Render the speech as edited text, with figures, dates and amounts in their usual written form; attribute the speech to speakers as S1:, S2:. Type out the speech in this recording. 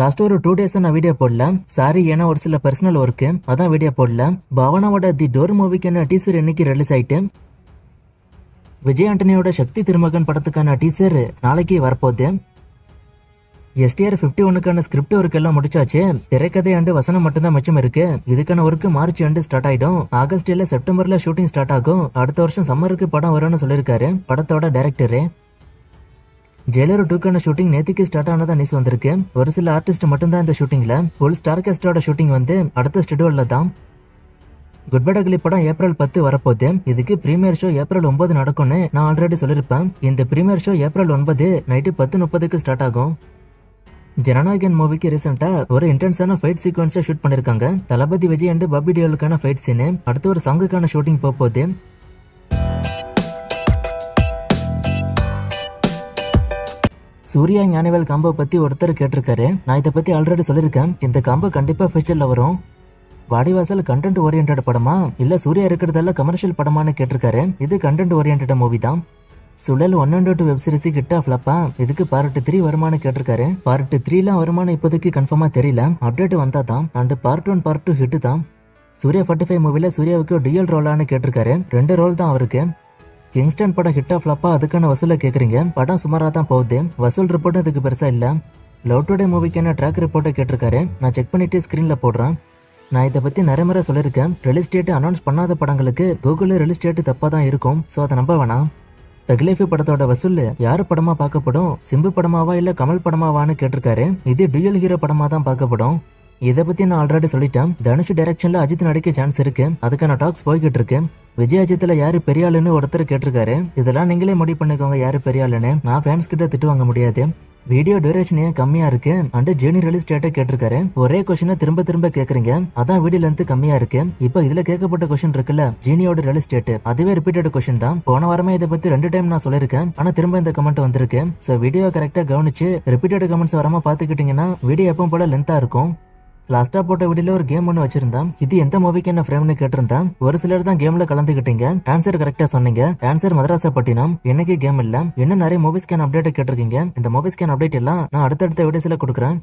S1: Last ஒரு 2 days நான் video போடல. சாரி, ஏன்னா ஒரு சில பர்சனல் ஒர்க்கு, அதான் வீடியோ போடல. பாவனாவோட தி டோர் மூவிக்கான டீசர் இன்னைக்கு ரிலீஸ் ஆயிட்டு, விஜய் ஆண்டனியோட சக்தி திருமகன் படத்துக்கான டீசர் நாளைக்கு வரப்போகுது. STR 51க்கான ஸ்கிரிப்ட் ஒர்க் எல்லாம் முடிச்சாச்சு. திரைக்கதை அண்டு வசனம் மட்டும்தான் மிச்சம் இருக்கு. இதுக்கான ஒர்க் மார்ச் எண்டு ஸ்டார்ட் ஆயிடும். ஆகஸ்ட் இல்ல செப்டம்பர்ல ஷூட்டிங் ஸ்டார்ட் ஆகும். அடுத்த வருஷம் சம்மருக்கு படம் வரும்னு சொல்லியிருக்காரு படத்தோட டைரக்டரு. ஜெயிலர் 2க்கான ஷூட்டிங் நேத்திக்கு ஸ்டார்ட் ஆனதா நியூஸ் வந்திருக்கு. ஒரு சில ஆர்டிஸ்ட் மட்டும்தான் இந்த ஷூட்டிங்ல. ஃபுல் ஸ்டார் காஸ்டோட ஷூட்டிங் வந்து அடுத்த ஷெட்யூல்ல தான். குட் பை அக்லி படம் ஏப்ரல் 10 வரப்போகுது. இதுக்கு பிரீமியர் ஷோ ஏப்ரல் 9 நடக்கும்னு நான் ஆல்ரெடி சொல்லியிருப்பேன். இந்த பிரீமியர் ஷோ ஏப்ரல் 9 நைட்டு 10:30க்கு ஸ்டார்ட் ஆகும். ஜனநாயகன் மூவிக்கு ரீசெண்டா ஒரு இன்டென்ஸான ஃபைட் சீக்வன்ஸை ஷூட் பண்ணிருக்காங்க. தளபதி விஜய் அண்ட் பாபி டியோலுக்கான ஃபைட் சீனு. அடுத்து ஒரு சாங்குக்கான ஷூட்டிங் போகுது. சூர்யா ஞானவேல் காம்போ பத்தி ஒருத்தர் கேட்டிருக்காரு. நான் இதை பத்தி ஆல்ரெடி சொல்லியிருக்கேன். இந்த காம்போ கண்டிப்பா ஃபியூச்சர்ல வரும். வாடிவாசல் கண்டென்ட் ஓரியன்ட் படமா இல்ல சூர்யா இருக்கிறதால கமர்ஷியல் படமானு கேட்டிருக்காரு. இது கண்டென்ட் ஓரியன்ட் மூவி தான். சுழல் 1 and 2 வெப் சீரிஸ் கிட்ட ஃபிளப்பா. இதுக்கு பார்ட் 3 வருமானு கேட்டிருக்காரு. பார்ட் 3லாம் வருமானம் இப்போதைக்கு கன்ஃபார்மா தெரியல. அப்டேட் வந்தா தான். அண்ட் பார்ட் 1 பார்ட் 2 ஹிட் தான். சூர்யா 45 மூவில சூர்யாவுக்கு டியூயல் ரோலான்னு கேட்டிருக்காரு. 2 ரோல் தான் அவருக்கு. கிங்ஸ்டன் படம் ஹிட்டா ஃபிளப்பா அதுக்கான வசூலை கேக்குறீங்க. படம் சுமாரா தான் போகுது. வசூல் ரிப்போர்ட் இதுக்கு பெருசா இல்ல. லவ் டுடே மூவிக்கான ட்ராக் ரிப்போர்ட்டை கேட்டிருக்காரு. நான் செக் பண்ணிட்டு ஸ்கிரீன்ல போடுறேன். நான் இதை பத்தி நிறைய முறை சொல்லியிருக்கேன். ரிலீஸ் டேட் அனௌன்ஸ் பண்ணாத படங்களுக்கு கூகுள் ரிலீஸ் டேட் தப்பா தான் இருக்கும். சோ அதை நம்ப வேணாம். தக்லீஃப் படத்தோட வசூல் யாரு படமா பார்க்கப்படும்? சிம்பு படமாவா இல்ல கமல் படமாவான்னு கேட்டிருக்காரு. இது டியூயல் ஹீரோ படமா தான் பார்க்கப்படும். இதை பத்தி நான் ஆல்ரெடி சொல்லிட்டேன். தனுஷ் டைரக்ஷன்ல அஜித் நடிக்க சான்ஸ் இருக்கு. அதுக்கான டாக்ஸ் போய்கிட்டு இருக்கு. விஜய் அஜித்ல யாரு பெரிய ஆளுன்னு ஒருத்தர் கேட்டிருக்காரு. இதெல்லாம் நீங்களே முடிவு பண்ணிக்கோங்க யாரு பெரிய ஆளுன்னு. நான் ஃபேன்ஸ் கிட்ட திட்டு வாங்க முடியாது. வீடியோ டியூரேஷன் ஏன் கம்மியா இருக்கு அண்ட் ஜேர்னி ரிலீஸ் டேட்டை கேட்டிருக்காரு. ஒரே கொஸ்டினை திரும்ப திரும்ப கேக்குறீங்க, அதான் வீடியோ லென்த் கம்மியா இருக்கு. இப்போ இதுல கேட்கப்பட்ட கொஸ்டின் இருக்குல்ல, ஜீனியோட ரிலீஸ் டேட், அதுவே ரிப்பீட்டட் கொஸ்டின் தான். போன வாரமே இதை பத்தி 2 டைம் நான் சொல்லிருக்கேன். ஆனா திரும்ப இந்த கமெண்ட் வந்திருக்கு. சோ வீடியோ கரெக்டா கவனிச்சு ரிப்பீட்டட் கமெண்ட்ஸ் வராம பாத்துக்கிட்டீங்கன்னா வீடியோ எப்பவும் போல லென்த்தா இருக்கும். லாஸ்டா போட்ட வீடியோல ஒரு கேம் ஒன்று வச்சிருந்தேன். இது எந்த மூவிக்கு என்ன ஃப்ரேம்னு கேட்டிருந்தேன். ஒரு சிலர் தான் கேம்ல கலந்துக்கிட்டீங்க. ஆன்சர் கரெக்டா சொன்னீங்க. ஆன்சர் மதராசப்பட்டினம். இன்னைக்கு கேம் இல்ல. இன்னும் நிறைய மூவிஸ்க்கான அப்டேட் கேட்டிருக்கீங்க. இந்த மூவிஸ்க்கான அப்டேட் எல்லாம் நான் அடுத்தடுத்த வீடியோஸ்ல கொடுக்குறேன்.